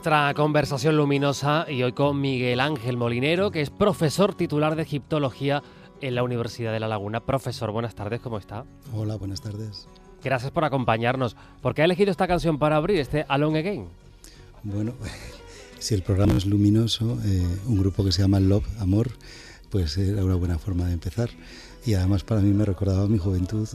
Nuestra conversación luminosa y hoy con Miguel Ángel Molinero, que es profesor titular de egiptología en la Universidad de La Laguna. Profesor, buenas tardes, ¿cómo está? Hola, buenas tardes. Gracias por acompañarnos. ¿Por qué ha elegido esta canción para abrir este Alone Again? Bueno, si el programa es luminoso, un grupo que se llama Love, Amor, pues era una buena forma de empezar. Y además para mí me recordaba mi juventud,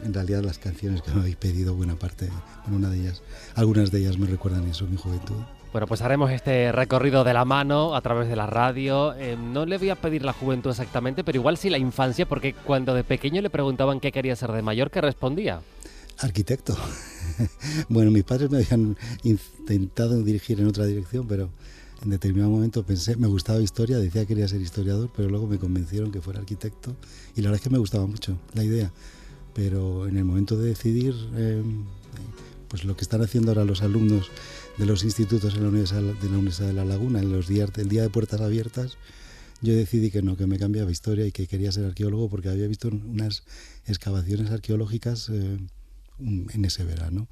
en realidad las canciones que me habéis pedido, buena parte, bueno, una de ellas, algunas de ellas me recuerdan eso, mi juventud. Bueno, pues haremos este recorrido de la mano a través de la radio. No le voy a pedir la juventud exactamente, pero igual sí la infancia, porque cuando de pequeño le preguntaban qué quería ser de mayor, ¿qué respondía? Arquitecto. Bueno, mis padres me habían intentado dirigir en otra dirección, pero en determinado momento pensé, me gustaba historia, decía que quería ser historiador, pero luego me convencieron que fuera arquitecto y la verdad es que me gustaba mucho la idea. Pero en el momento de decidir, pues lo que están haciendo ahora los alumnos de los institutos en la Universidad de La Laguna, en los días del día de puertas abiertas, yo decidí que no, que me cambiaba historia y que quería ser arqueólogo porque había visto unas excavaciones arqueológicas en ese verano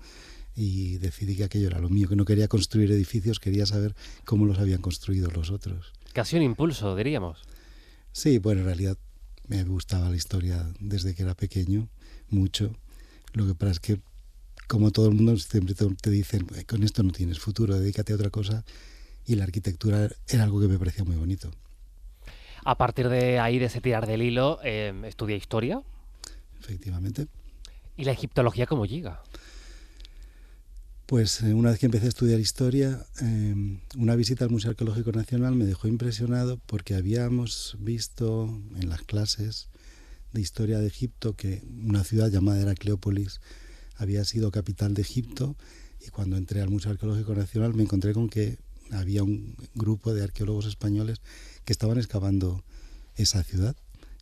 y decidí que aquello era lo mío, que no quería construir edificios, quería saber cómo los habían construido los otros. Casi un impulso, diríamos. Sí, bueno, en realidad me gustaba la historia desde que era pequeño, mucho. Lo que pasa es que, como todo el mundo, siempre te dicen, con esto no tienes futuro, dedícate a otra cosa, y la arquitectura era algo que me parecía muy bonito. A partir de ahí, de ese tirar del hilo, estudia historia. Efectivamente. ¿Y la egiptología cómo llega? Pues una vez que empecé a estudiar historia, una visita al Museo Arqueológico Nacional me dejó impresionado porque habíamos visto en las clases de historia de Egipto que una ciudad llamada Heracleópolis había sido capital de Egipto, y cuando entré al Museo Arqueológico Nacional me encontré con que había un grupo de arqueólogos españoles que estaban excavando esa ciudad.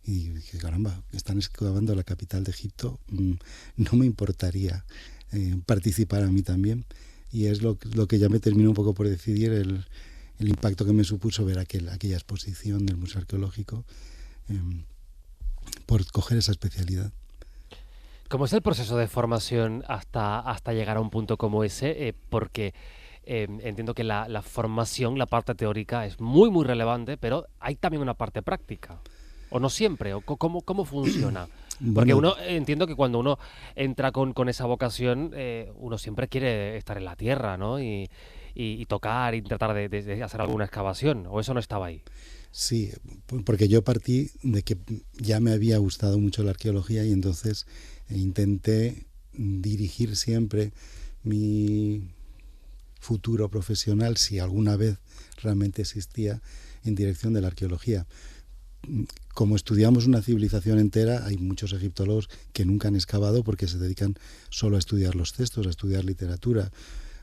Y dije, caramba, están excavando la capital de Egipto, no me importaría participar a mí también. Y es lo que ya me terminó un poco por decidir el impacto que me supuso ver aquella exposición del Museo Arqueológico, por coger esa especialidad. ¿Cómo es el proceso de formación hasta llegar a un punto como ese? Porque entiendo que la formación, la parte teórica es muy, muy relevante, pero hay también una parte práctica. ¿O no siempre? ¿O cómo funciona? Porque Bueno, entiendo que cuando uno entra con esa vocación, uno siempre quiere estar en la tierra, ¿no? Y tocar, y tratar de hacer alguna excavación. ¿O eso no estaba ahí? sí, porque yo partí de que ya me había gustado mucho la arqueología y entonces intenté dirigir siempre mi futuro profesional, si alguna vez realmente existía, en dirección de la arqueología. Como estudiamos una civilización entera, hay muchos egiptólogos que nunca han excavado porque se dedican solo a estudiar los textos, a estudiar literatura,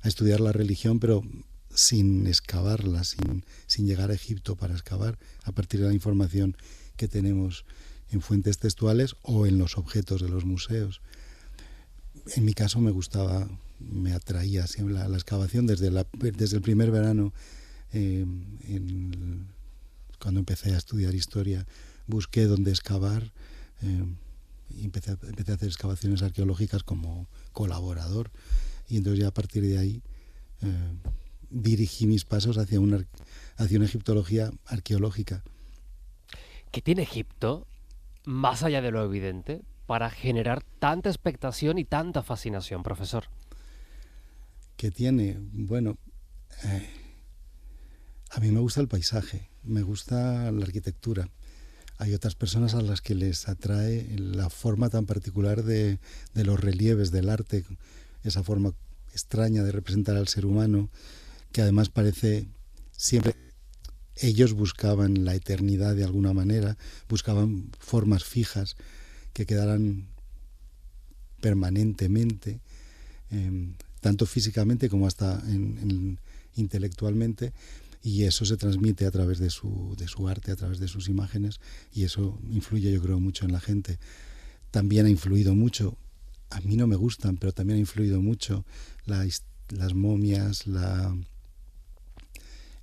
a estudiar la religión, pero sin excavarla, sin llegar a Egipto para excavar a partir de la información que tenemos en fuentes textuales o en los objetos de los museos. En mi caso me gustaba, me atraía siempre la excavación desde el primer verano, cuando empecé a estudiar historia, busqué dónde excavar, y empecé a hacer excavaciones arqueológicas como colaborador, y entonces ya a partir de ahí dirigí mis pasos hacia una egiptología arqueológica. ¿Qué tiene Egipto, más allá de lo evidente, para generar tanta expectación y tanta fascinación, profesor? ¿Qué tiene? Bueno, a mí me gusta el paisaje, me gusta la arquitectura. Hay otras personas a las que les atrae la forma tan particular de los relieves del arte, esa forma extraña de representar al ser humano, que además parece siempre... Ellos buscaban la eternidad de alguna manera, buscaban formas fijas que quedaran permanentemente, tanto físicamente como hasta intelectualmente, y eso se transmite a través de su arte, a través de sus imágenes, y eso influye, yo creo, mucho en la gente. También ha influido mucho, a mí no me gustan, pero también ha influido mucho las momias, la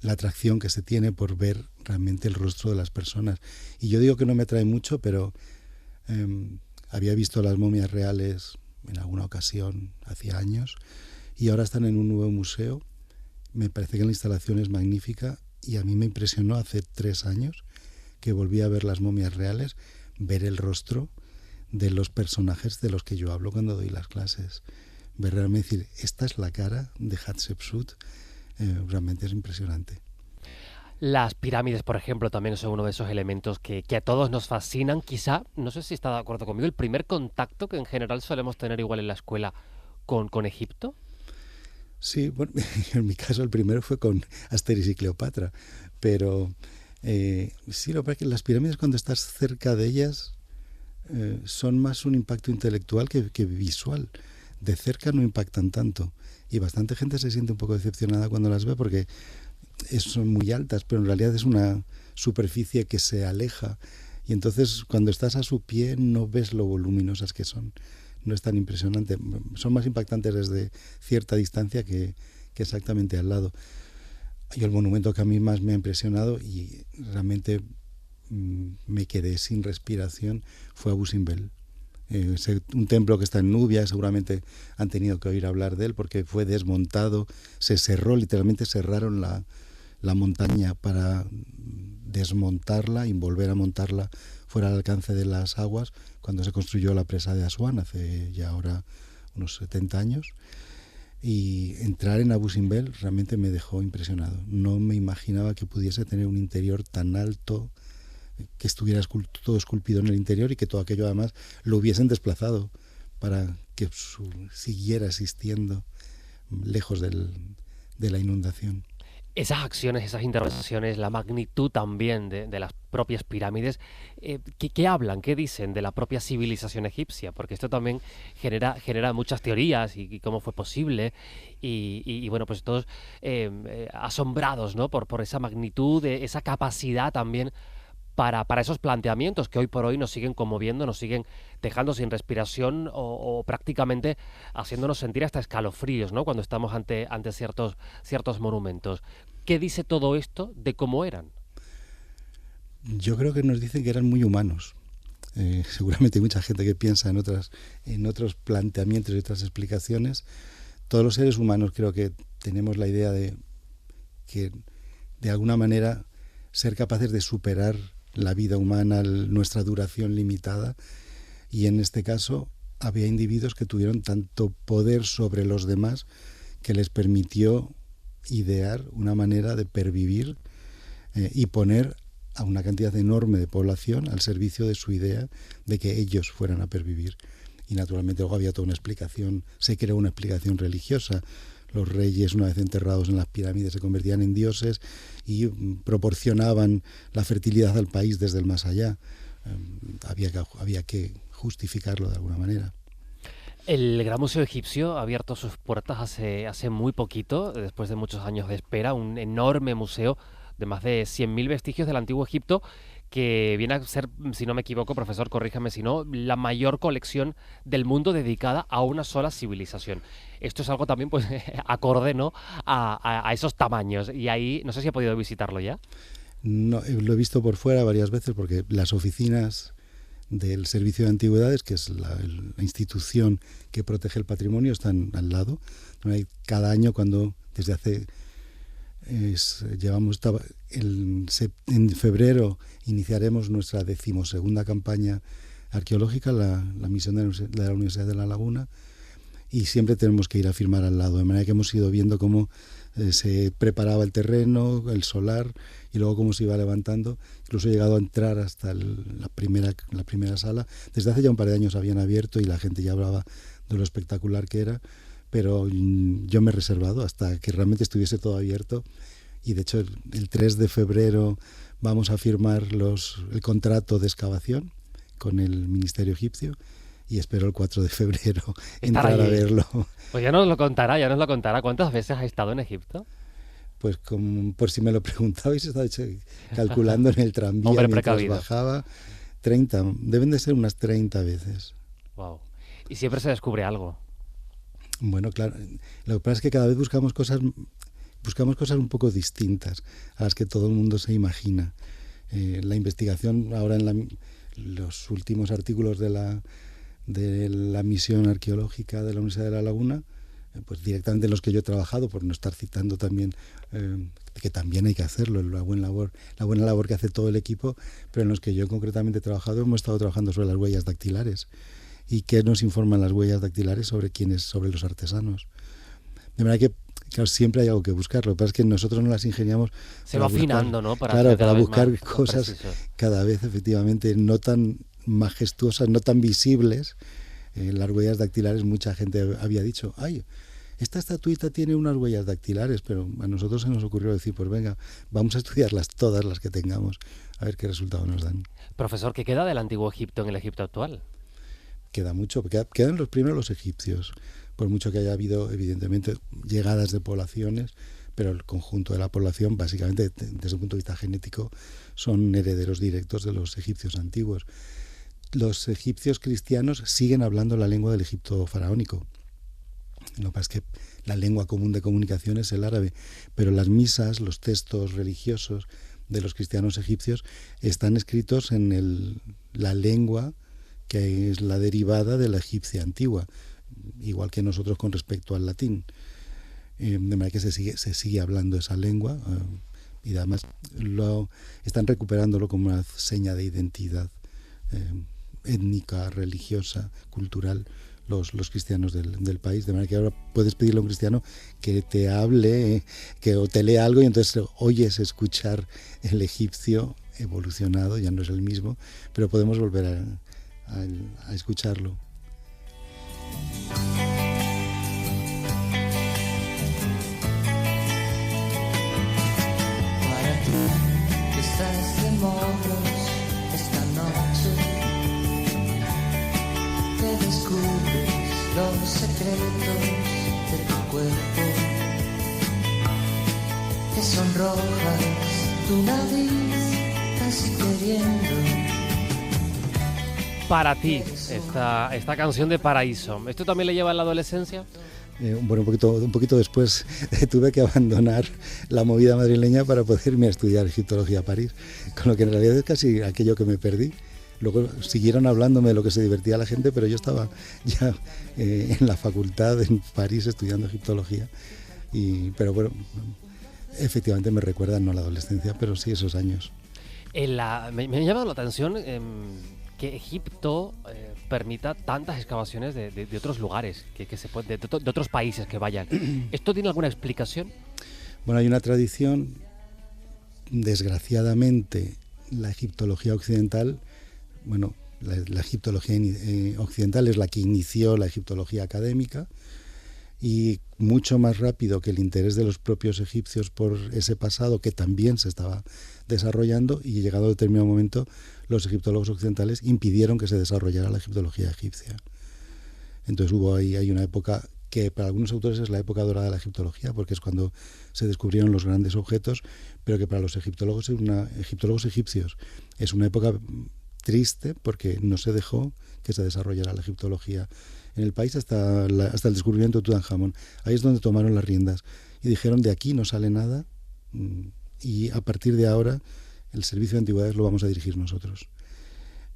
atracción que se tiene por ver realmente el rostro de las personas. Y yo digo que no me atrae mucho, pero había visto las momias reales en alguna ocasión, hacía años, y ahora están en un nuevo museo Me parece que la instalación es magnífica y a mí me impresionó hace 3 años que volví a ver las momias reales, ver el rostro de los personajes de los que yo hablo cuando doy las clases. Ver realmente decir, esta es la cara de Hatshepsut, realmente es impresionante. Las pirámides, por ejemplo, también son uno de esos elementos que a todos nos fascinan. Quizá, no sé si está de acuerdo conmigo, el primer contacto que en general solemos tener igual en la escuela con Egipto. Sí, bueno, en mi caso el primero fue con Asterix y Cleopatra, pero sí, lo que pasa es que las pirámides cuando estás cerca de ellas son más un impacto intelectual que visual. De cerca no impactan tanto y bastante gente se siente un poco decepcionada cuando las ve porque son muy altas, pero en realidad es una superficie que se aleja y entonces cuando estás a su pie no ves lo voluminosas que son. No es tan impresionante. Son más impactantes desde cierta distancia que exactamente al lado. Y el monumento que a mí más me ha impresionado y realmente me quedé sin respiración fue Abu Simbel. Un templo que está en Nubia, seguramente han tenido que oír hablar de él porque fue desmontado, se cerró, literalmente cerraron la montaña para desmontarla y volver a montarla fuera al alcance de las aguas cuando se construyó la presa de Asuán hace ya ahora unos 70 años. Y entrar en Abu Simbel realmente me dejó impresionado. No me imaginaba que pudiese tener un interior tan alto, que estuviera todo esculpido en el interior y que todo aquello además lo hubiesen desplazado para que siguiera existiendo lejos de la inundación. Esas acciones, esas intervenciones, la magnitud también de las propias pirámides, ¿qué hablan, qué dicen de la propia civilización egipcia? Porque esto también genera muchas teorías y cómo fue posible y bueno, pues todos asombrados, ¿no? por esa magnitud, esa capacidad también para esos planteamientos que hoy por hoy nos siguen conmoviendo, nos siguen dejando sin respiración o prácticamente haciéndonos sentir hasta escalofríos, ¿no? Cuando estamos ante ciertos monumentos. ¿Qué dice todo esto de cómo eran? Yo creo que nos dicen que eran muy humanos. Seguramente hay mucha gente que piensa en otros planteamientos y otras explicaciones. Todos los seres humanos creo que tenemos la idea de que de alguna manera ser capaces de superar la vida humana, nuestra duración limitada, y en este caso había individuos que tuvieron tanto poder sobre los demás que les permitió idear una manera de pervivir y poner a una cantidad enorme de población al servicio de su idea de que ellos fueran a pervivir. Y naturalmente luego había toda una explicación, se creó una explicación religiosa. Los reyes, una vez enterrados en las pirámides, se convertían en dioses y proporcionaban la fertilidad al país desde el más allá. Había que justificarlo de alguna manera. El Gran Museo Egipcio ha abierto sus puertas hace muy poquito, después de muchos años de espera, un enorme museo de más de 100.000 vestigios del antiguo Egipto, que viene a ser, si no me equivoco, profesor, corríjame si no, la mayor colección del mundo dedicada a una sola civilización. Esto es algo también, pues, acorde, ¿no?, a esos tamaños. Y ahí, no sé si ha podido visitarlo ya. No, lo he visto por fuera varias veces porque las oficinas del Servicio de Antigüedades, que es la institución que protege el patrimonio, están al lado. Cada año, desde hace... en febrero iniciaremos nuestra 12ª campaña arqueológica, la misión de la Universidad de La Laguna, y siempre tenemos que ir a firmar al lado, de manera que hemos ido viendo cómo se preparaba el terreno, el solar, y luego cómo se iba levantando. Incluso he llegado a entrar hasta la primera sala. Desde hace ya un par de años habían abierto y la gente ya hablaba de lo espectacular que era, pero yo me he reservado hasta que realmente estuviese todo abierto, y de hecho el 3 de febrero vamos a firmar el contrato de excavación con el Ministerio Egipcio y espero el 4 de febrero entrar a verlo. Pues ya nos lo contará. ¿Cuántas veces has estado en Egipto? Pues por si me lo preguntabais, he estado calculando en el tranvía Hombre, mientras precavido. bajaba. 30, deben de ser unas 30 veces. Wow. Y siempre se descubre algo. Bueno, claro, lo que pasa es que cada vez buscamos cosas un poco distintas a las que todo el mundo se imagina. La investigación ahora en los últimos artículos de la misión arqueológica de la Universidad de La Laguna pues directamente los que yo he trabajado, por no estar citando también, que también hay que hacerlo, la buena labor que hace todo el equipo, pero en los que yo concretamente he trabajado, hemos estado trabajando sobre las huellas dactilares. ¿Y qué nos informan las huellas dactilares sobre los artesanos? De manera que, claro, siempre hay algo que buscar. Lo que pasa es que nosotros no las ingeniamos. Se va afinando, ¿no? Para buscar cosas cada vez efectivamente no tan majestuosas, no tan visibles. Las huellas dactilares, mucha gente había dicho, ay, esta estatuita tiene unas huellas dactilares, pero a nosotros se nos ocurrió decir, pues venga, vamos a estudiarlas todas las que tengamos, a ver qué resultado nos dan. Profesor, ¿qué queda del antiguo Egipto en el Egipto actual? Queda mucho, quedan los egipcios, por mucho que haya habido, evidentemente, llegadas de poblaciones, pero el conjunto de la población, básicamente, desde el punto de vista genético, son herederos directos de los egipcios antiguos. Los egipcios cristianos siguen hablando la lengua del Egipto faraónico. Lo que pasa es que la lengua común de comunicación es el árabe, pero las misas, los textos religiosos de los cristianos egipcios están escritos en la lengua que es la derivada de la egipcia antigua, igual que nosotros con respecto al latín. De manera que se sigue hablando esa lengua y además están recuperándolo como una seña de identidad étnica, religiosa, cultural, los cristianos del país, de manera que ahora puedes pedirle a un cristiano que te hable, o te lea algo y entonces oyes escuchar el egipcio evolucionado, ya no es el mismo, pero podemos volver a escucharlo. Para ti que estás de moros esta noche, te descubres los secretos de tu cuerpo, que sonrojas tu nariz casi queriendo. Para ti, esta canción de Paraíso, ¿esto también le lleva a la adolescencia? Bueno, un poquito después tuve que abandonar la movida madrileña para poder irme a estudiar egiptología a París, con lo que en realidad es casi aquello que me perdí. Luego siguieron hablándome de lo que se divertía la gente, pero yo estaba ya en la facultad en París estudiando egiptología. Pero bueno, efectivamente me recuerdan no a la adolescencia, pero sí esos años. Me ha llamado la atención que Egipto permita tantas excavaciones de otros lugares, que se puede, de otros países que vayan. ¿Esto tiene alguna explicación? Bueno, hay una tradición, desgraciadamente, la egiptología occidental, bueno, la egiptología occidental es la que inició la egiptología académica, y mucho más rápido que el interés de los propios egipcios por ese pasado que también se estaba desarrollando, y llegado a determinado momento los egiptólogos occidentales impidieron que se desarrollara la egiptología egipcia. Entonces hay una época que para algunos autores es la época dorada de la egiptología, porque es cuando se descubrieron los grandes objetos, pero que para los egiptólogos egipcios es una época triste porque no se dejó que se desarrollara la egiptología en el país hasta el descubrimiento de Tutankamón. Ahí es donde tomaron las riendas y dijeron, de aquí no sale nada, y a partir de ahora el servicio de antigüedades lo vamos a dirigir nosotros.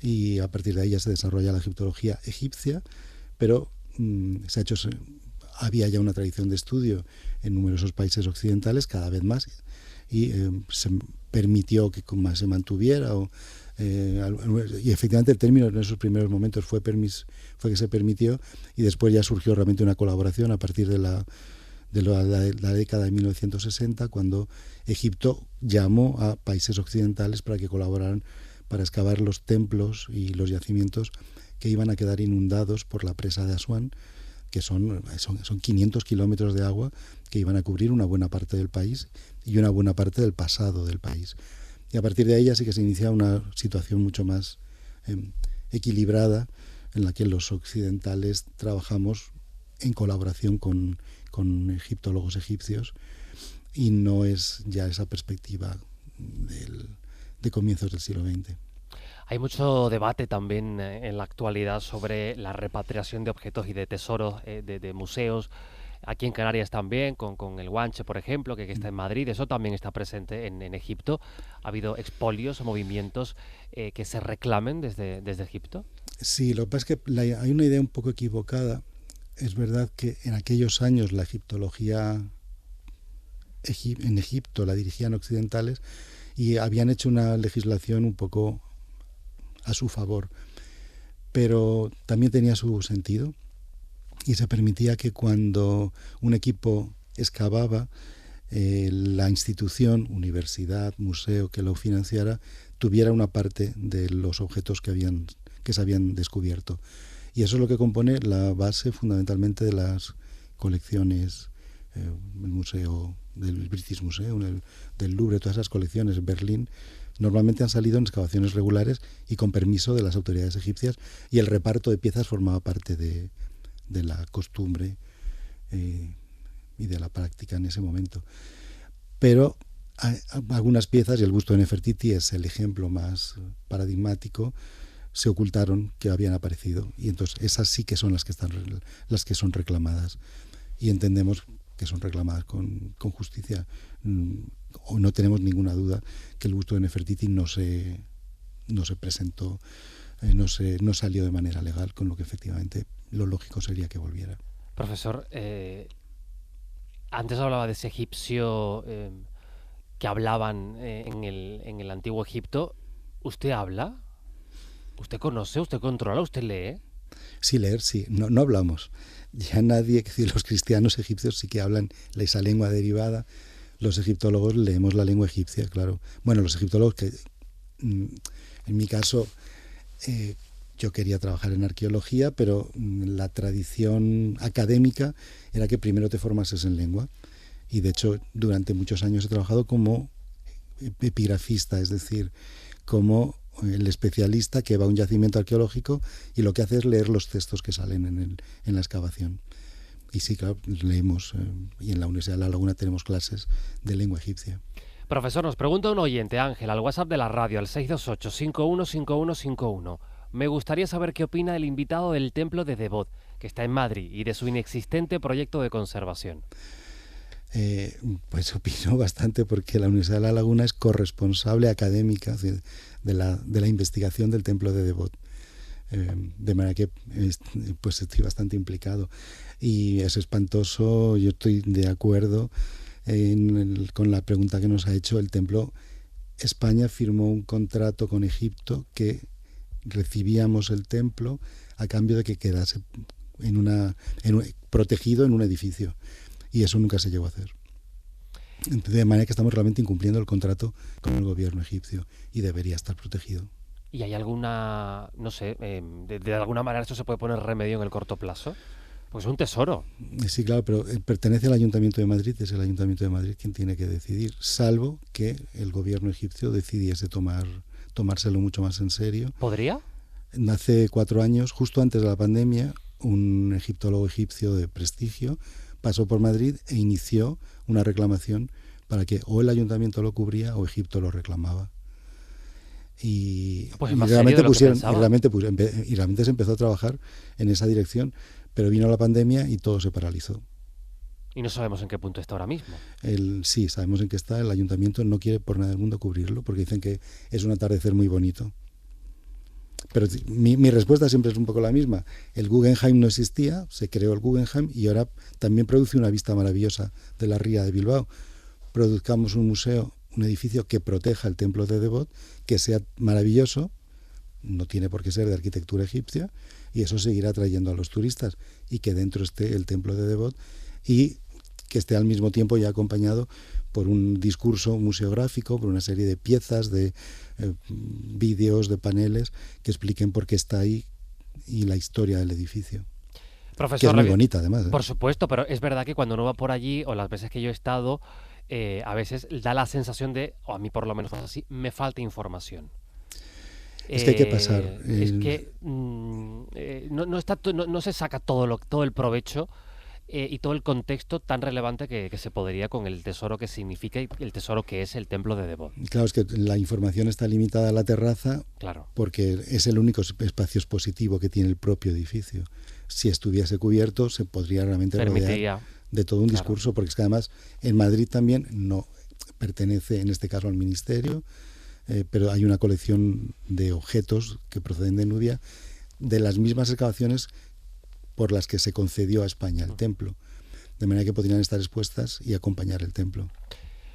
Y a partir de ahí ya se desarrolla la egiptología egipcia, pero había ya una tradición de estudio en numerosos países occidentales, cada vez más, y se permitió que se mantuviera, y efectivamente el término en esos primeros momentos fue que se permitió, y después ya surgió realmente una colaboración a partir de la década de 1960, cuando Egipto llamó a países occidentales para que colaboraran para excavar los templos y los yacimientos que iban a quedar inundados por la presa de Asuán, que son 500 kilómetros de agua que iban a cubrir una buena parte del país y una buena parte del pasado del país. Y a partir de ahí ya sí que se inicia una situación mucho más equilibrada, en la que los occidentales trabajamos en colaboración con egiptólogos egipcios, y no es ya esa perspectiva de comienzos del siglo XX. Hay mucho debate también en la actualidad sobre la repatriación de objetos y de tesoros de museos. Aquí en Canarias también, con el Guanche, por ejemplo, que está en Madrid. Eso también está presente en Egipto. ¿Ha habido expolios o movimientos que se reclamen desde Egipto? Sí, lo que pasa es que hay una idea un poco equivocada es verdad que en aquellos años la egiptología en Egipto la dirigían occidentales y habían hecho una legislación un poco a su favor, pero también tenía su sentido y se permitía que cuando un equipo excavaba, la institución, universidad, museo que lo financiara, tuviera una parte de los objetos que se habían descubierto. Y eso es lo que compone la base fundamentalmente de las colecciones, el museo del British Museum, del Louvre, todas esas colecciones, Berlín, normalmente han salido en excavaciones regulares y con permiso de las autoridades egipcias, y el reparto de piezas formaba parte de la costumbre y de la práctica en ese momento. Pero hay algunas piezas, y el busto de Nefertiti es el ejemplo más paradigmático, se ocultaron, que habían aparecido, y entonces esas sí que son las que son reclamadas, y entendemos que son reclamadas con justicia. O no tenemos ninguna duda que el busto de Nefertiti no se presentó, no salió de manera legal, con lo que efectivamente lo lógico sería que volviera. Profesor, antes hablaba de ese egipcio que hablaban en el antiguo Egipto. ¿Usted habla? ¿Usted conoce? ¿Usted controla? ¿Usted lee? Sí, leer, sí. No hablamos. Ya nadie, es decir, los cristianos egipcios sí que hablan esa lengua derivada. Los egiptólogos leemos la lengua egipcia, claro. Bueno, los egiptólogos que, en mi caso, yo quería trabajar en arqueología, pero la tradición académica era que primero te formases en lengua. Y de hecho, durante muchos años he trabajado como epigrafista, es decir, como el especialista que va a un yacimiento arqueológico y lo que hace es leer los textos que salen en la excavación. Y sí, claro, leemos, y en la Universidad de La Laguna tenemos clases de lengua egipcia. Profesor, nos pregunta un oyente, Ángel, al WhatsApp de la radio, al 628-515151. Me gustaría saber qué opina el invitado del templo de Debod, que está en Madrid, y de su inexistente proyecto de conservación. Pues opino bastante, porque la Universidad de La Laguna es corresponsable académica de la investigación del templo de Debod. De manera que pues estoy bastante implicado y es espantoso. Yo estoy de acuerdo con la pregunta que nos ha hecho el templo. España firmó un contrato con Egipto que recibíamos el templo a cambio de que quedase protegido en un edificio, y eso nunca se llegó a hacer. De manera que estamos realmente incumpliendo el contrato con el gobierno egipcio y debería estar protegido. ¿Y hay alguna, no sé, de alguna manera esto se puede poner remedio en el corto plazo? Pues es un tesoro. Sí, claro, pero pertenece al Ayuntamiento de Madrid, es el Ayuntamiento de Madrid quien tiene que decidir, salvo que el gobierno egipcio decidiese tomárselo mucho más en serio. ¿Podría? Hace 4 años, justo antes de la pandemia, un egiptólogo egipcio de prestigio pasó por Madrid e inició una reclamación para que o el ayuntamiento lo cubría o Egipto lo reclamaba. Y realmente se empezó a trabajar en esa dirección, pero vino la pandemia y todo se paralizó. Y no sabemos en qué punto está ahora mismo. Sí, sabemos en qué está. El ayuntamiento no quiere por nada del mundo cubrirlo porque dicen que es un atardecer muy bonito. Pero mi respuesta siempre es un poco la misma. El Guggenheim no existía, se creó el Guggenheim y ahora también produce una vista maravillosa de la ría de Bilbao. Produzcamos un museo, un edificio que proteja el templo de Debod, que sea maravilloso, no tiene por qué ser de arquitectura egipcia, y eso seguirá atrayendo a los turistas, y que dentro esté el templo de Debod y que esté al mismo tiempo ya acompañado por un discurso museográfico, por una serie de piezas, de vídeos, de paneles que expliquen por qué está ahí y la historia del edificio. Profesor, que es muy bonita además. Por supuesto, pero es verdad que cuando uno va por allí, o las veces que yo he estado, a veces da la sensación de, o a mí por lo menos así, me falta información. Es que hay que pasar. Es que no se saca todo el provecho y todo el contexto tan relevante que se podría con el tesoro que significa y el tesoro que es el templo de Debod. Claro, es que la información está limitada a la terraza, claro, porque es el único espacio expositivo que tiene el propio edificio. Si estuviese cubierto, se podría realmente rodear de todo un discurso, porque es que además en Madrid también no pertenece, en este caso, al Ministerio, pero hay una colección de objetos que proceden de Nubia, de las mismas excavaciones por las que se concedió a España el templo, de manera que podrían estar expuestas y acompañar el templo.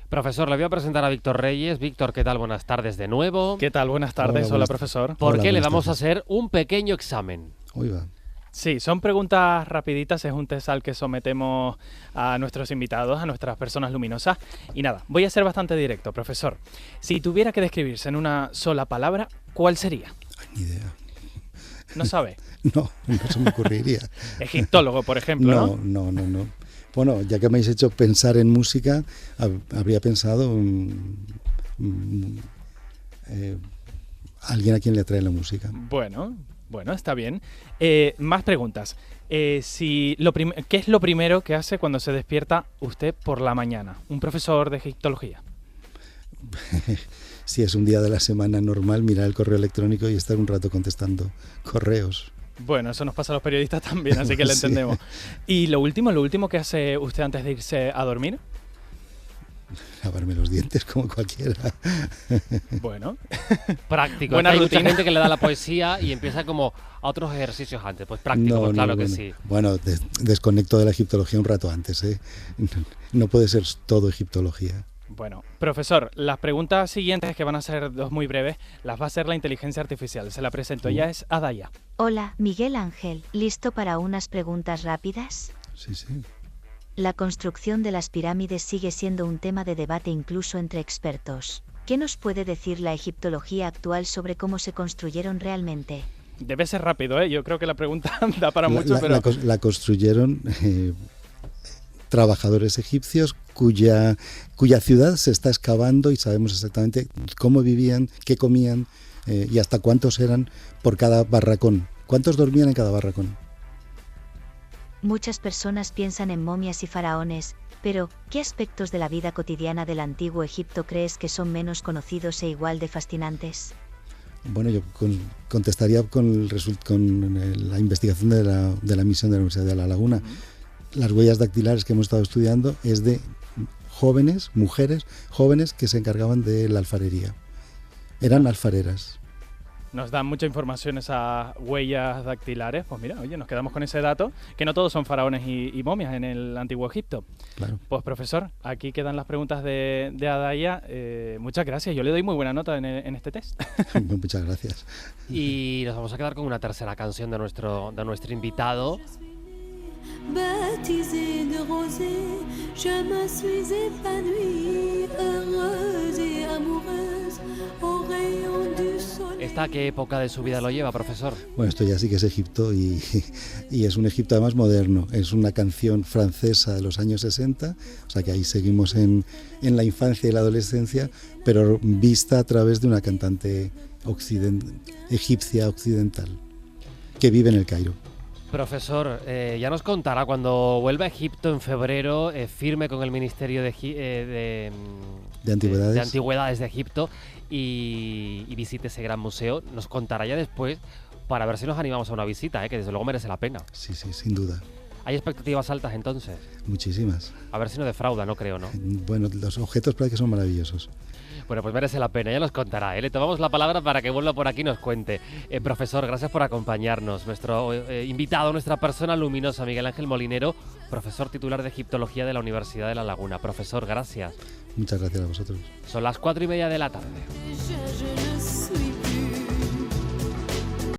Profesor, le voy a presentar a Víctor Reyes. Víctor, ¿qué tal? Buenas tardes de nuevo. ¿Qué tal? Buenas tardes. Hola, profesor. Porque le vamos a hacer un pequeño examen. Oiga. Sí, son preguntas rapiditas, es un test al que sometemos a nuestros invitados, a nuestras personas luminosas. Y nada, voy a ser bastante directo, profesor. Si tuviera que describirse en una sola palabra, ¿cuál sería? Ay, ni idea. ¿No sabe? No se me ocurriría. Egiptólogo, por ejemplo, ¿no? No. Bueno, ya que me habéis hecho pensar en música, habría pensado alguien a quien le atrae la música. Bueno, está bien. Más preguntas. ¿Qué es lo primero que hace cuando se despierta usted por la mañana? Un profesor de egiptología. Si es un día de la semana normal, mirar el correo electrónico y estar un rato contestando correos. Bueno, eso nos pasa a los periodistas también, así que lo entendemos. Y lo último que hace usted antes de irse a dormir. Lavarme los dientes como cualquiera. Bueno. Práctico. Buena Hay rutina. mucha gente que le da la poesía y empieza como a otros ejercicios antes. Pues práctico, pues claro que sí. Bueno, desconecto de la egiptología un rato antes, ¿eh? No puede ser todo egiptología. Bueno, profesor, las preguntas siguientes, que van a ser dos muy breves, las va a hacer la inteligencia artificial. Se la presento. Ella es Adaya. Hola, Miguel Ángel. ¿Listo para unas preguntas rápidas? Sí. La construcción de las pirámides sigue siendo un tema de debate incluso entre expertos. ¿Qué nos puede decir la egiptología actual sobre cómo se construyeron realmente? Debe ser rápido, ¿eh? Yo creo que la pregunta da para mucho, pero... La construyeron trabajadores egipcios cuya ciudad se está excavando y sabemos exactamente cómo vivían, qué comían y hasta cuántos eran por cada barracón. ¿Cuántos dormían en cada barracón? Muchas personas piensan en momias y faraones, pero ¿qué aspectos de la vida cotidiana del antiguo Egipto crees que son menos conocidos e igual de fascinantes? Bueno, yo contestaría con la investigación de la misión de la Universidad de La Laguna. Las huellas dactilares que hemos estado estudiando es de mujeres jóvenes que se encargaban de la alfarería. Eran alfareras. Nos dan mucha información esas huellas dactilares. Pues mira, oye, nos quedamos con ese dato, que no todos son faraones y momias en el antiguo Egipto. Claro. Pues profesor, aquí quedan las preguntas de Adaya. Muchas gracias, yo le doy muy buena nota en este test. Muchas gracias. Y nos vamos a quedar con una tercera canción de nuestro invitado. Baptisée de rosée, je me suis épanouie, heureuse et amoureuse, au rayon du soleil. ¿Esta qué época de su vida lo lleva, profesor? Bueno, esto ya sí que es Egipto y es un Egipto además moderno. Es una canción francesa de los años 60, o sea que ahí seguimos en la infancia y la adolescencia, pero vista a través de una cantante egipcia occidental que vive en el Cairo. Profesor, ya nos contará cuando vuelva a Egipto en febrero, firme con el Ministerio de Antigüedades de Egipto y visite ese gran museo. Nos contará ya después para ver si nos animamos a una visita, que desde luego merece la pena. Sí, sin duda. ¿Hay expectativas altas entonces? Muchísimas. A ver si no defrauda, no creo, ¿no? Bueno, los objetos parece que son maravillosos. Bueno, pues merece la pena, ya nos contará. Le tomamos la palabra para que vuelva por aquí y nos cuente. Profesor, gracias por acompañarnos. Nuestro invitado, nuestra persona luminosa, Miguel Ángel Molinero, profesor titular de Egiptología de la Universidad de La Laguna. Profesor, gracias. Muchas gracias a vosotros. Son las 4:30 de la tarde. Je